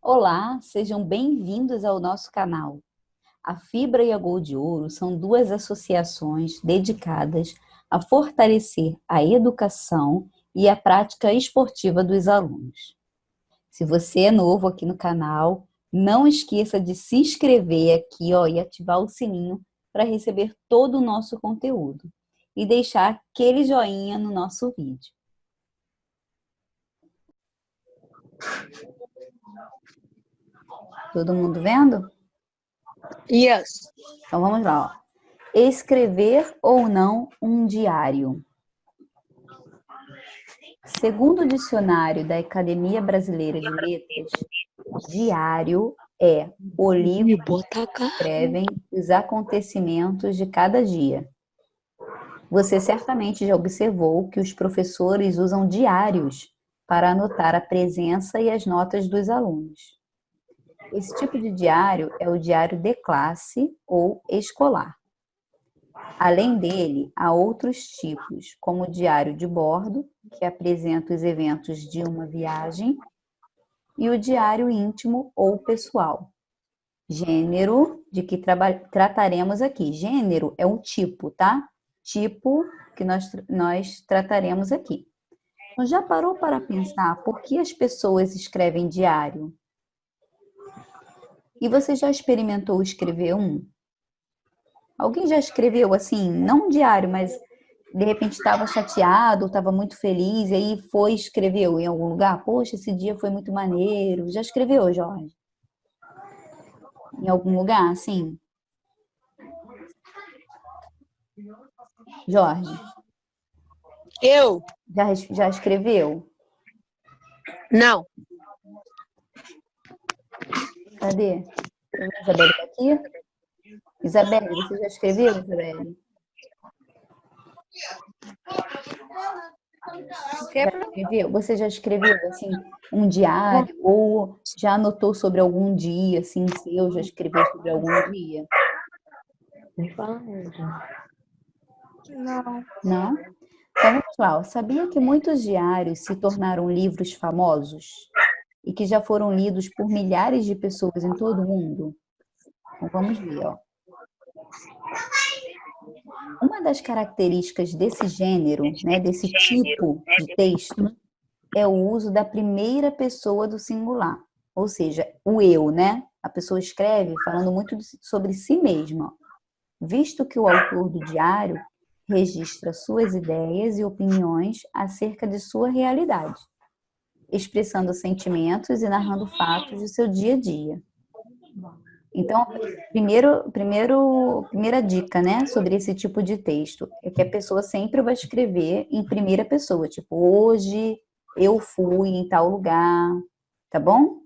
Olá, sejam bem-vindos ao nosso canal. A Fibra e a Gol de Ouro são duas associações dedicadas a fortalecer a educação e a prática esportiva dos alunos. Se você é novo aqui no canal, não esqueça de se inscrever aqui, e ativar o sininho para receber todo o nosso conteúdo. E deixar aquele joinha no nosso vídeo. Todo mundo vendo? Yes. Então vamos lá. Escrever ou não um diário? Segundo o dicionário da Academia Brasileira de Letras, diário é o livro que escrevem os acontecimentos de cada dia. Você certamente já observou que os professores usam diários para anotar a presença e as notas dos alunos. Esse tipo de diário é o diário de classe ou escolar. Além dele, há outros tipos, como o diário de bordo, que apresenta os eventos de uma viagem, e o diário íntimo ou pessoal. Gênero, de que trataremos aqui. Gênero é um tipo, tá? Tipo que nós trataremos aqui. Então, já parou para pensar por que as pessoas escrevem diário? E você já experimentou escrever um? Alguém já escreveu assim, não um diário, mas de repente estava chateado, estava muito feliz, e aí foi e escreveu em algum lugar? Poxa, esse dia foi muito maneiro. Já escreveu, Jorge? Em algum lugar, assim? Jorge, Eu? já escreveu? Não. Cadê? Isabelle está aqui? Isabelle, você já escreveu, Isabelle? Já escreveu? Você já escreveu, assim, um diário? Ou já anotou sobre algum dia, assim, seu? Já escreveu sobre algum dia? Não. Não? Então, vamos lá. Sabia que muitos diários se tornaram livros famosos e que já foram lidos por milhares de pessoas em todo o mundo? Então, vamos ver, ó. Uma das características desse gênero, né, desse tipo de texto, é o uso da primeira pessoa do singular, ou seja, o eu, né? A pessoa escreve falando muito sobre si mesma, visto que o autor do diário registra suas ideias e opiniões acerca de sua realidade, expressando sentimentos e narrando fatos do seu dia a dia. Então, primeira dica, né, sobre esse tipo de texto é que a pessoa sempre vai escrever em primeira pessoa, tipo, hoje eu fui em tal lugar, tá bom?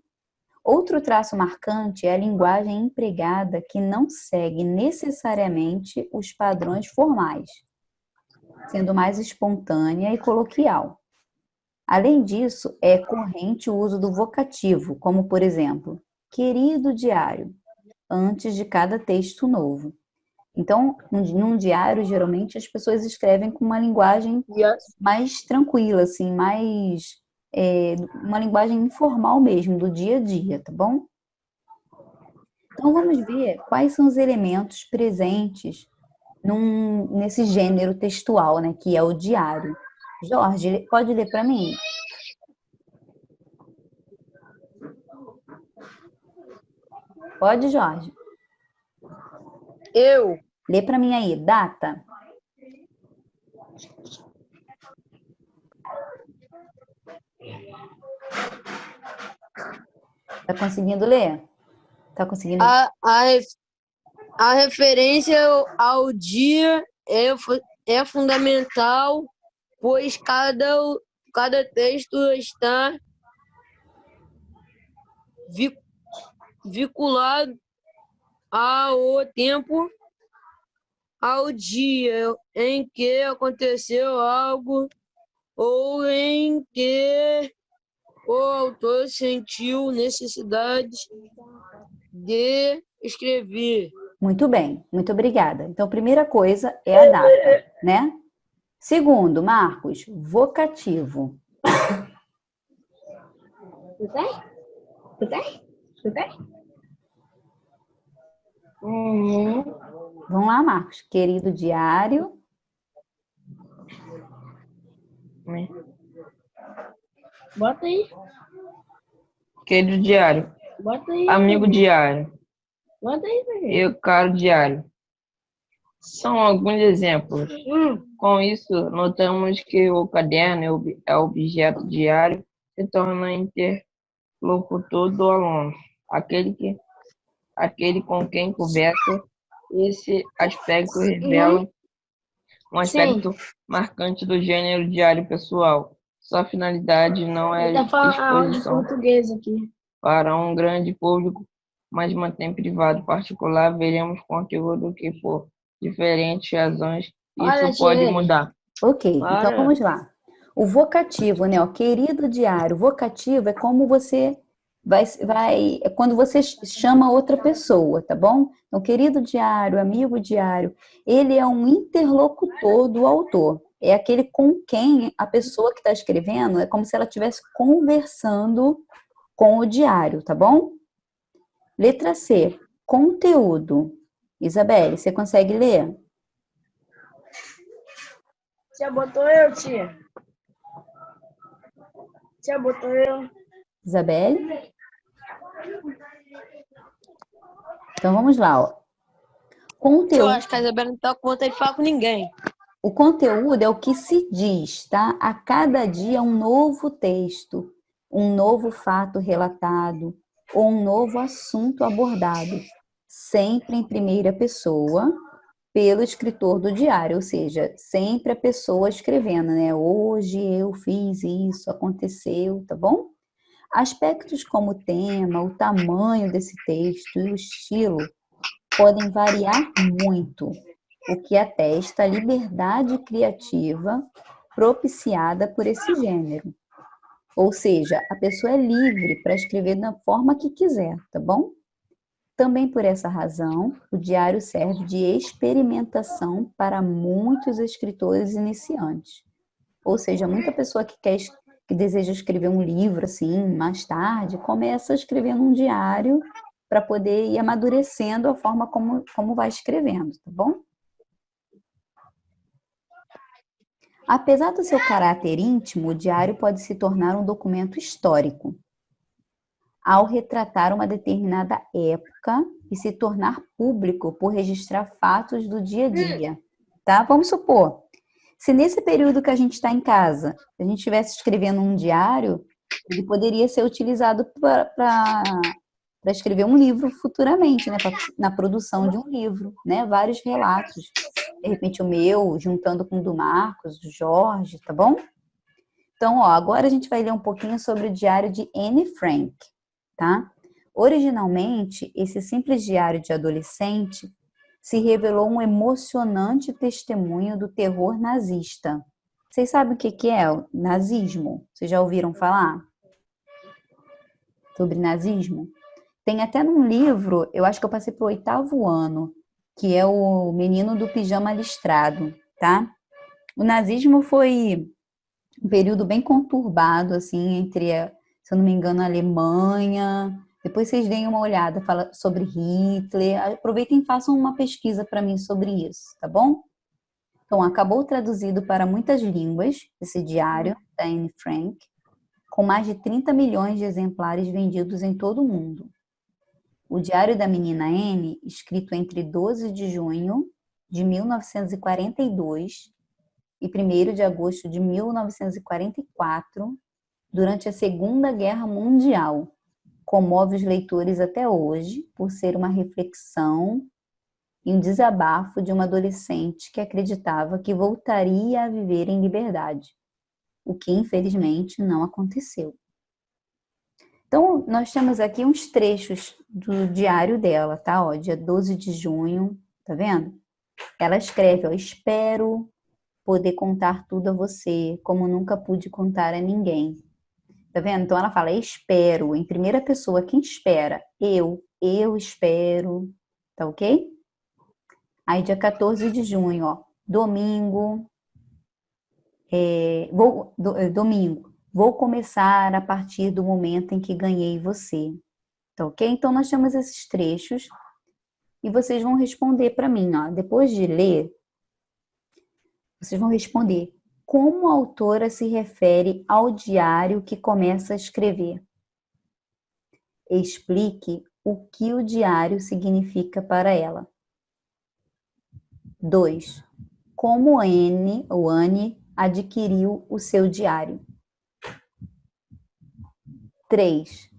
Outro traço marcante é a linguagem empregada que não segue necessariamente os padrões formais, sendo mais espontânea e coloquial. Além disso, é corrente o uso do vocativo, como por exemplo, querido diário, antes de cada texto novo. Então, num diário, geralmente as pessoas escrevem com uma linguagem Yes. mais tranquila, assim, mais uma linguagem informal mesmo, do dia a dia, tá bom? Então, vamos ver quais são os elementos presentes nesse gênero textual, né, que é o diário. Jorge, pode ler para mim? Pode, Jorge? Eu? Lê para mim aí, data. Tá conseguindo ler? Tá conseguindo? A referência ao dia é fundamental, pois cada texto está vi- vinculado ao tempo, ao dia em que aconteceu algo ou em que o autor sentiu necessidade de escrever. Muito bem, muito obrigada. Então, primeira coisa é a data, né? Segundo, Marcos, vocativo. Você tem? Uhum. Vamos lá, Marcos. Querido diário. Bota aí. Querido diário, Bota aí. amigo diário, Bota aí, velho. e caro diário. São alguns exemplos. Com isso, notamos que o caderno é o objeto diário, se torna interlocutor do aluno, aquele com quem conversa. Esse aspecto revela um aspecto marcante do gênero diário pessoal. Sua finalidade não é Ele tá falando aula de exposição português aqui. para um grande público, mas mantém privado particular. Veremos conteúdo que for diferente, razões, Olha, isso pode Thierry. mudar. Ok, então Para. vamos lá. O vocativo, né? Ó, querido diário. Vocativo é como você é quando você chama outra pessoa, tá bom? Então, querido diário, amigo diário, ele é um interlocutor do autor. É aquele com quem a pessoa que está escrevendo, é como se ela estivesse conversando com o diário, tá bom? Letra C, conteúdo. Isabelle, você consegue ler? Tia botou eu, tia. Tia botou eu. Isabelle? Então vamos lá, ó. Eu Conteúdo, acho que a Isabela não tá com vontade de falar com ninguém. o conteúdo é o que se diz, tá? A cada dia um novo texto, um novo fato relatado ou um novo assunto abordado, sempre em primeira pessoa, pelo escritor do diário, ou seja, sempre a pessoa escrevendo, né? Hoje eu fiz isso, aconteceu, tá bom? Aspectos como o tema, o tamanho desse texto e o estilo podem variar muito, o que atesta a liberdade criativa propiciada por esse gênero. Ou seja, a pessoa é livre para escrever da forma que quiser, tá bom? Também por essa razão, o diário serve de experimentação para muitos escritores iniciantes. Ou seja, muita pessoa que deseja escrever um livro assim, mais tarde, começa escrevendo um diário para poder ir amadurecendo a forma como vai escrevendo, tá bom? Apesar do seu caráter íntimo, o diário pode se tornar um documento histórico, ao retratar uma determinada época e se tornar público por registrar fatos do dia a dia, tá? Vamos supor, se nesse período que a gente está em casa, a gente estivesse escrevendo um diário, ele poderia ser utilizado para escrever um livro futuramente, né? Na produção de um livro, né? Vários relatos. De repente o meu, juntando com o do Marcos, do Jorge, tá bom? Então, ó, agora a gente vai ler um pouquinho sobre o diário de Anne Frank, tá? Originalmente, esse simples diário de adolescente se revelou um emocionante testemunho do terror nazista. Vocês sabem o que é o nazismo? Vocês já ouviram falar sobre nazismo? Tem até num livro, eu acho que eu passei para o 8º ano, que é o Menino do Pijama Listrado, tá? O nazismo foi um período bem conturbado, assim, entre, se eu não me engano, a Alemanha. Depois vocês deem uma olhada, fala sobre Hitler. Aproveitem e façam uma pesquisa para mim sobre isso, tá bom? Então, acabou traduzido para muitas línguas, esse diário da Anne Frank, com mais de 30 milhões de exemplares vendidos em todo o mundo. O Diário da Menina Anne, escrito entre 12 de junho de 1942 e 1º de agosto de 1944, durante a Segunda Guerra Mundial, comove os leitores até hoje por ser uma reflexão e um desabafo de uma adolescente que acreditava que voltaria a viver em liberdade, o que infelizmente não aconteceu. Então, nós temos aqui uns trechos do diário dela, tá? Ó, dia 12 de junho, tá vendo? Ela escreve, ó, espero poder contar tudo a você, como nunca pude contar a ninguém. Tá vendo? Então ela fala, espero, em primeira pessoa, quem espera? Eu espero, tá ok? Aí dia 14 de junho, ó, domingo, domingo, vou começar a partir do momento em que ganhei você. Tá ok? Então, nós temos esses trechos e vocês vão responder para mim, ó. Depois de ler, vocês vão responder como a autora se refere ao diário que começa a escrever. Explique o que o diário significa para ela. 2. Como Anne adquiriu o seu diário. 3.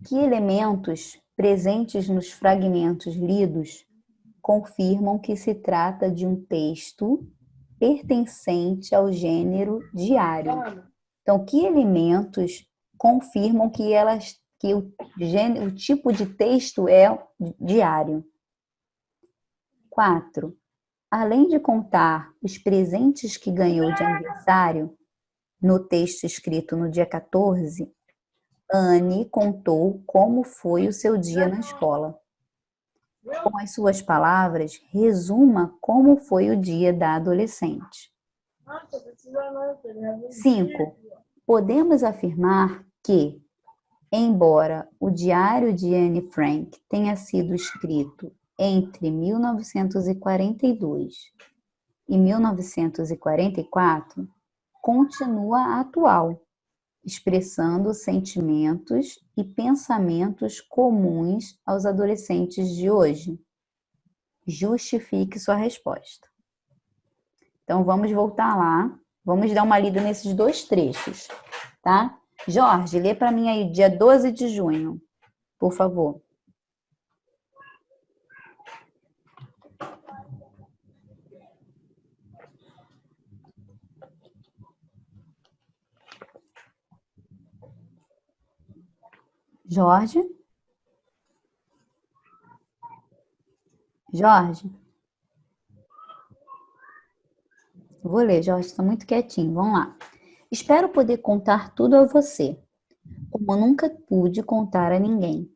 Que elementos presentes nos fragmentos lidos confirmam que se trata de um texto pertencente ao gênero diário? Então, que elementos confirmam que o tipo de texto é diário? 4. Além de contar os presentes que ganhou de aniversário, no texto escrito no dia 14, Anne contou como foi o seu dia na escola. Com as suas palavras, resuma como foi o dia da adolescente. 5. Podemos afirmar que, embora o diário de Anne Frank tenha sido escrito entre 1942 e 1944, continua atual, expressando sentimentos e pensamentos comuns aos adolescentes de hoje. Justifique sua resposta. Então, vamos voltar lá. Vamos dar uma lida nesses 2 trechos, tá? Jorge, lê para mim aí, dia 12 de junho, por favor. Jorge? Jorge? Vou ler, Jorge, está muito quietinho. Vamos lá. Espero poder contar tudo a você, como nunca pude contar a ninguém.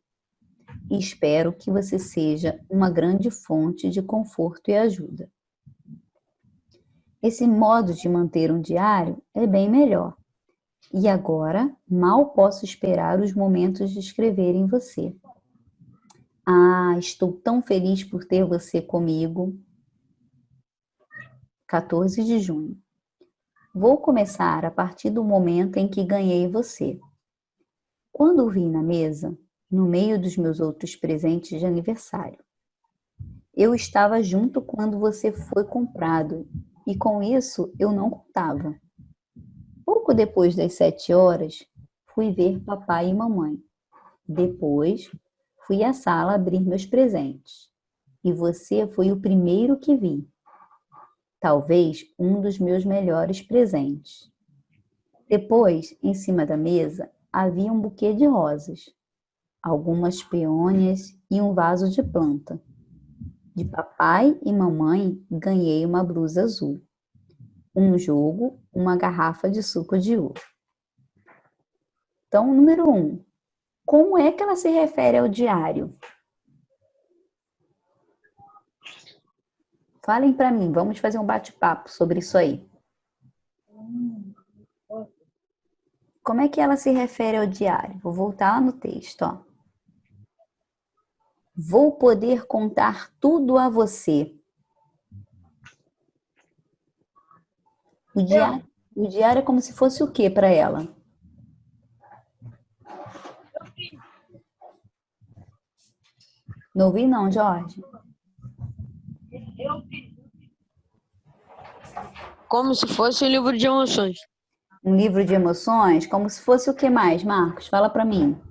E espero que você seja uma grande fonte de conforto e ajuda. Esse modo de manter um diário é bem melhor. E agora, mal posso esperar os momentos de escrever em você. Ah, estou tão feliz por ter você comigo. 14 de junho. Vou começar a partir do momento em que ganhei você. Quando o vi na mesa, no meio dos meus outros presentes de aniversário. Eu estava junto quando você foi comprado e com isso eu não contava. Pouco depois das 7 horas, fui ver papai e mamãe. Depois, fui à sala abrir meus presentes. E você foi o primeiro que vi. Talvez um dos meus melhores presentes. Depois, em cima da mesa, havia um buquê de rosas, algumas peônias e um vaso de planta. De papai e mamãe, ganhei uma blusa azul, um jogo, uma garrafa de suco de uva. Então, número 1. Como é que ela se refere ao diário? Falem para mim, vamos fazer um bate-papo sobre isso aí. Como é que ela se refere ao diário? Vou voltar lá no texto, ó. Vou poder contar tudo a você. O diário é como se fosse o que para ela? Não ouvi não, Jorge. Como se fosse um livro de emoções. Um livro de emoções? Como se fosse o que mais, Marcos? Fala para mim.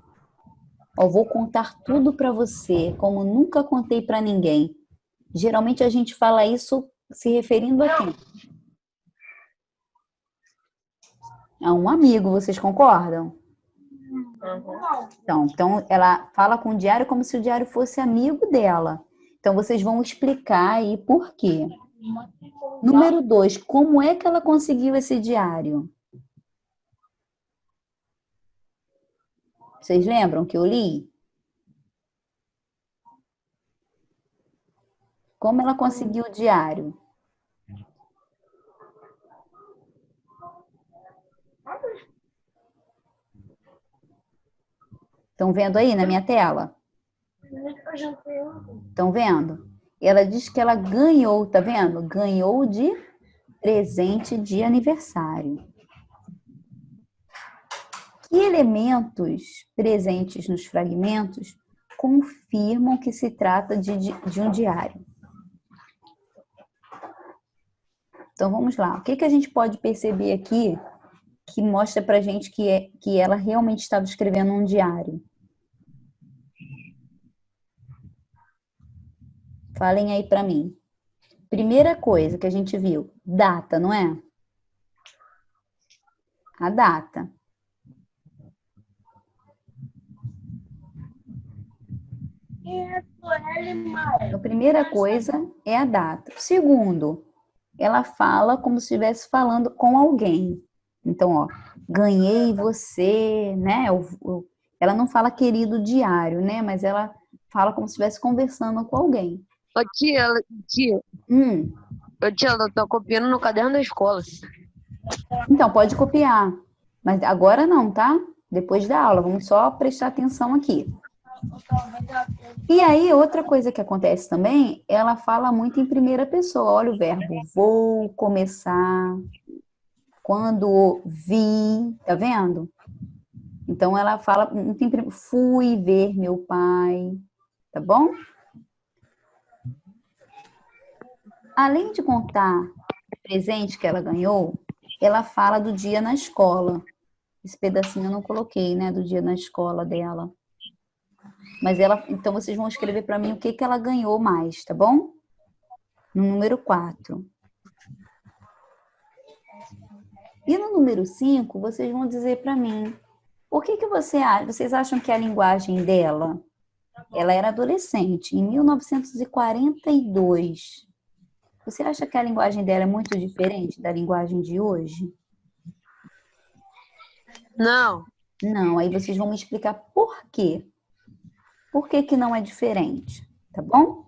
Ó, vou contar tudo para você, como nunca contei para ninguém. Geralmente a gente fala isso se referindo a quem? A um amigo, vocês concordam? Então, ela fala com o diário como se o diário fosse amigo dela. Então, vocês vão explicar aí por quê. Número 2, como é que ela conseguiu esse diário? Vocês lembram que eu li? Como ela conseguiu o diário? Estão vendo aí na minha tela? Estão vendo? Ela diz que ela ganhou, tá vendo? Ganhou de presente de aniversário. Que elementos presentes nos fragmentos confirmam que se trata de um diário? Então, vamos lá. O que a gente pode perceber aqui que mostra pra gente que ela realmente estava escrevendo um diário? Falem aí pra mim. Primeira coisa que a gente viu, data, não é? A data. A primeira coisa é a data. Segundo, ela fala como se estivesse falando com alguém. Então, ó, ganhei você, né? Ela não fala querido diário, né? Mas ela fala como se estivesse conversando com alguém. Ô, tia, ela tá copiando no caderno da escola. Então, pode copiar. Mas agora não, tá? Depois da aula. Vamos só prestar atenção aqui. E aí, outra coisa que acontece também, ela fala muito em primeira pessoa. Olha o verbo vou começar, quando vi, tá vendo? Então, ela fala, fui ver meu pai, tá bom? Além de contar o presente que ela ganhou, ela fala do dia na escola. Esse pedacinho eu não coloquei, né, do dia na escola dela. Mas então vocês vão escrever para mim o que ela ganhou mais, tá bom? No número 4. E no número 5, vocês vão dizer para mim, por que vocês acham que a linguagem dela, ela era adolescente, em 1942. Você acha que a linguagem dela é muito diferente da linguagem de hoje? Não. Não, aí vocês vão me explicar por quê. Por que não é diferente, tá bom?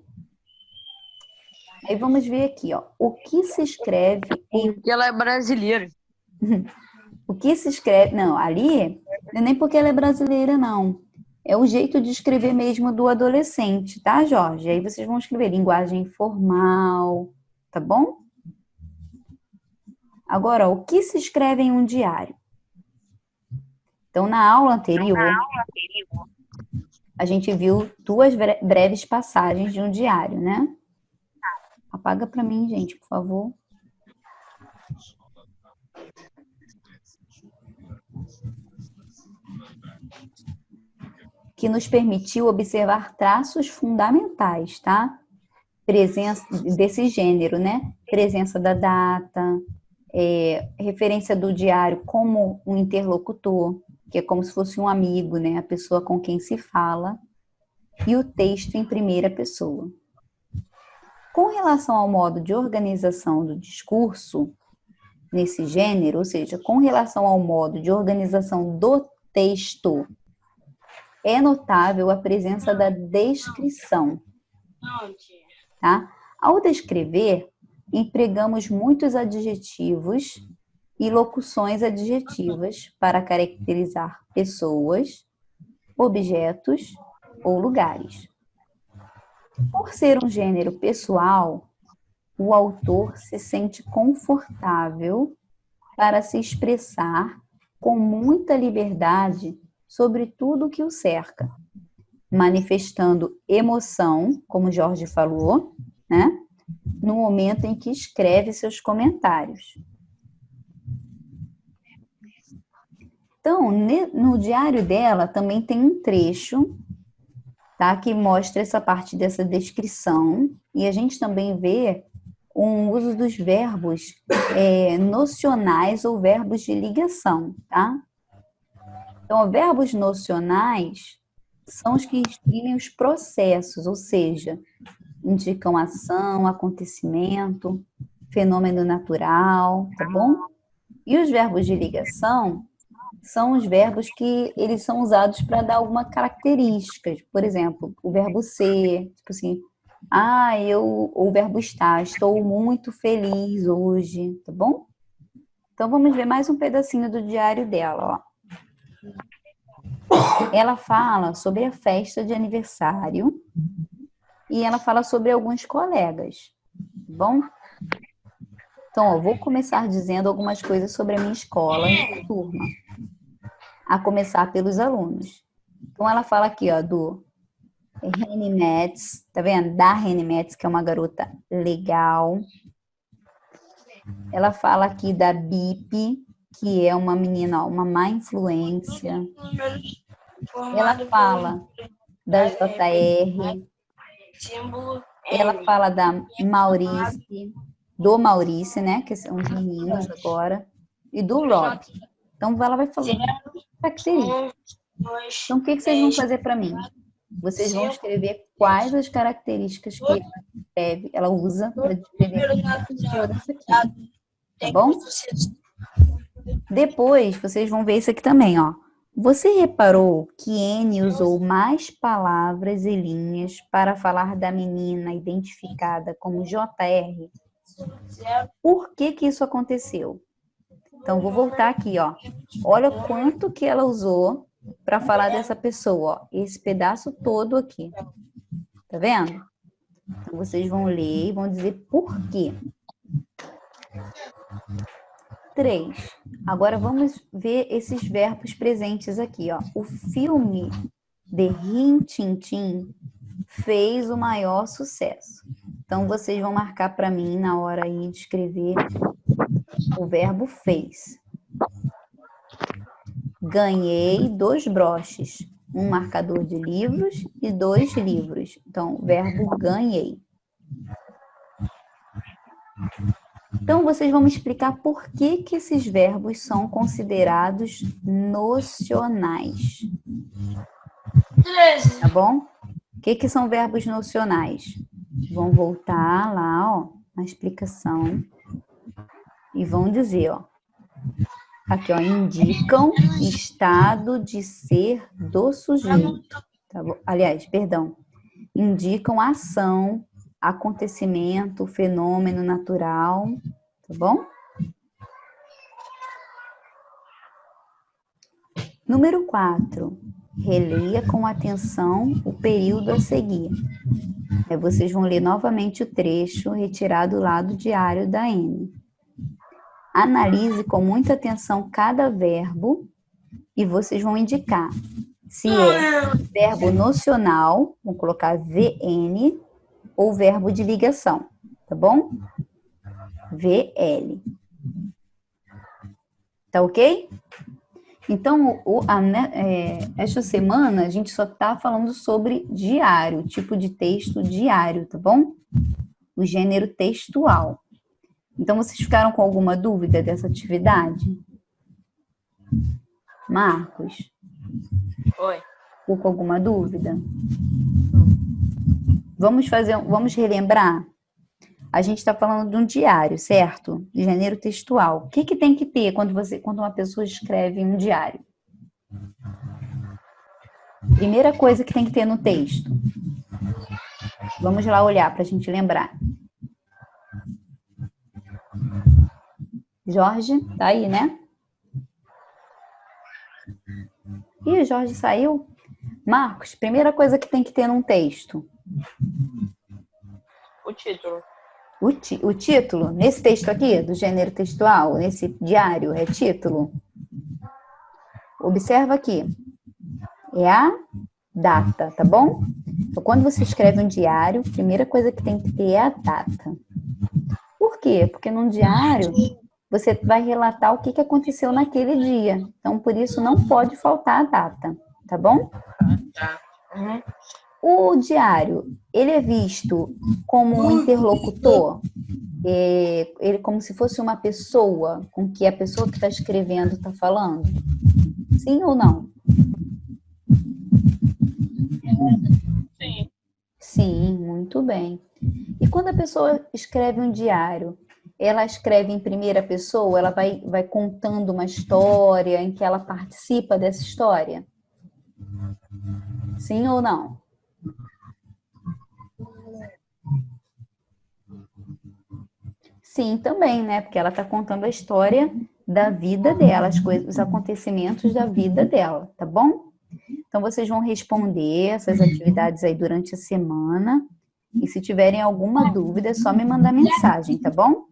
Aí vamos ver aqui, ó. O que se escreve em... Porque ela é brasileira. O que se escreve... Não, ali não é nem porque ela é brasileira, não. É o jeito de escrever mesmo do adolescente, tá, Jorge? Aí vocês vão escrever linguagem formal, tá bom? Agora, ó, o que se escreve em um diário? Então, na aula anterior, a gente viu 2 breves passagens de um diário, né? Apaga para mim, gente, por favor. Que nos permitiu observar traços fundamentais, tá? Presença desse gênero, né? Presença da data, referência do diário como um interlocutor, que é como se fosse um amigo, né? A pessoa com quem se fala, e o texto em primeira pessoa. Com relação ao modo de organização do discurso, nesse gênero, ou seja, com relação ao modo de organização do texto, é notável a presença da descrição. Tá? Ao descrever, empregamos muitos adjetivos e locuções adjetivas para caracterizar pessoas, objetos ou lugares. Por ser um gênero pessoal, o autor se sente confortável para se expressar com muita liberdade sobre tudo o que o cerca, manifestando emoção, como Jorge falou, né, no momento em que escreve seus comentários. Então, no diário dela também tem um trecho, tá, que mostra essa parte dessa descrição, e a gente também vê um uso dos verbos nocionais ou verbos de ligação, tá? Então, verbos nocionais são os que exprimem os processos, ou seja, indicam ação, acontecimento, fenômeno natural, tá bom? E os verbos de ligação são os verbos que eles são usados para dar alguma característica. Por exemplo, o verbo ser, tipo assim, ou o verbo estar, estou muito feliz hoje, tá bom? Então, vamos ver mais um pedacinho do diário dela, ó. ela fala sobre a festa de aniversário e ela fala sobre alguns colegas, tá bom? Então, ó, vou começar dizendo algumas coisas sobre a minha escola e minha turma, a começar pelos alunos. Então, ela fala aqui, ó, do Reni Metz, tá vendo? Da Reni Metz, que é uma garota legal. Ela fala aqui da Bip, que é uma menina, ó, uma má influência. Ela fala da JR. Ela fala da Maurice, do Maurício, né? Que são os meninos agora. E do Rob. Então, ela vai falando características. Então, o que vocês vão fazer para mim? Vocês vão escrever quais as características que ela usa para descrever a pessoa dessa aqui. Tá bom? Depois, vocês vão ver isso aqui também, ó. Você reparou que N usou mais palavras e linhas para falar da menina identificada como JR? Por que que isso aconteceu? Então, vou voltar aqui, ó. Olha quanto que ela usou para falar dessa pessoa, ó. Esse pedaço todo aqui. Tá vendo? Então, vocês vão ler e vão dizer por quê. 3. Agora vamos ver esses verbos presentes aqui, ó. O filme de Rin Tin Tin fez o maior sucesso. Então, vocês vão marcar para mim na hora aí de escrever o verbo fez. Ganhei 2 broches, um marcador de livros e 2 livros. Então, o verbo ganhei. Então, vocês vão me explicar por que que esses verbos são considerados nocionais. Tá bom? O que que são verbos nocionais? Vão voltar lá, ó, na explicação e vão dizer, ó, aqui, ó, indicam estado de ser do sujeito. Tá bom? Aliás, perdão, indicam ação, acontecimento, fenômeno natural, tá bom? Número 4. Releia com atenção o período a seguir. Aí vocês vão ler novamente o trecho retirado lá do diário da N. Analise com muita atenção cada verbo e vocês vão indicar se é verbo nocional, vou colocar VN, ou verbo de ligação, tá bom? VL. Tá ok? Então, esta semana a gente só tá falando sobre diário, tipo de texto diário, tá bom? O gênero textual. Então, vocês ficaram com alguma dúvida dessa atividade? Marcos? Oi. Ficou com alguma dúvida? Vamos relembrar? A gente está falando de um diário, certo? De gênero textual. O que que tem que ter quando uma pessoa escreve um diário? Primeira coisa que tem que ter no texto. Vamos lá olhar para a gente lembrar. Jorge, tá aí, né? Ih, Jorge saiu. Marcos, primeira coisa que tem que ter num texto. O título. O título, nesse texto aqui, do gênero textual, nesse diário, é título. Observa aqui. É a data, tá bom? Então, quando você escreve um diário, a primeira coisa que tem que ter é a data. Por quê? Porque num diário, você vai relatar o que aconteceu naquele dia. Então, por isso, não pode faltar a data, tá bom? Tá. Uhum. O diário, ele é visto como um interlocutor, ele como se fosse uma pessoa com que a pessoa que está escrevendo está falando? Sim ou não? Sim. Sim, muito bem. E quando a pessoa escreve um diário, ela escreve em primeira pessoa, ela vai contando uma história em que ela participa dessa história? Sim ou não? Sim, também, né? Porque ela está contando a história da vida dela, os acontecimentos da vida dela, tá bom? Então, vocês vão responder essas atividades aí durante a semana. E se tiverem alguma dúvida, é só me mandar mensagem, tá bom?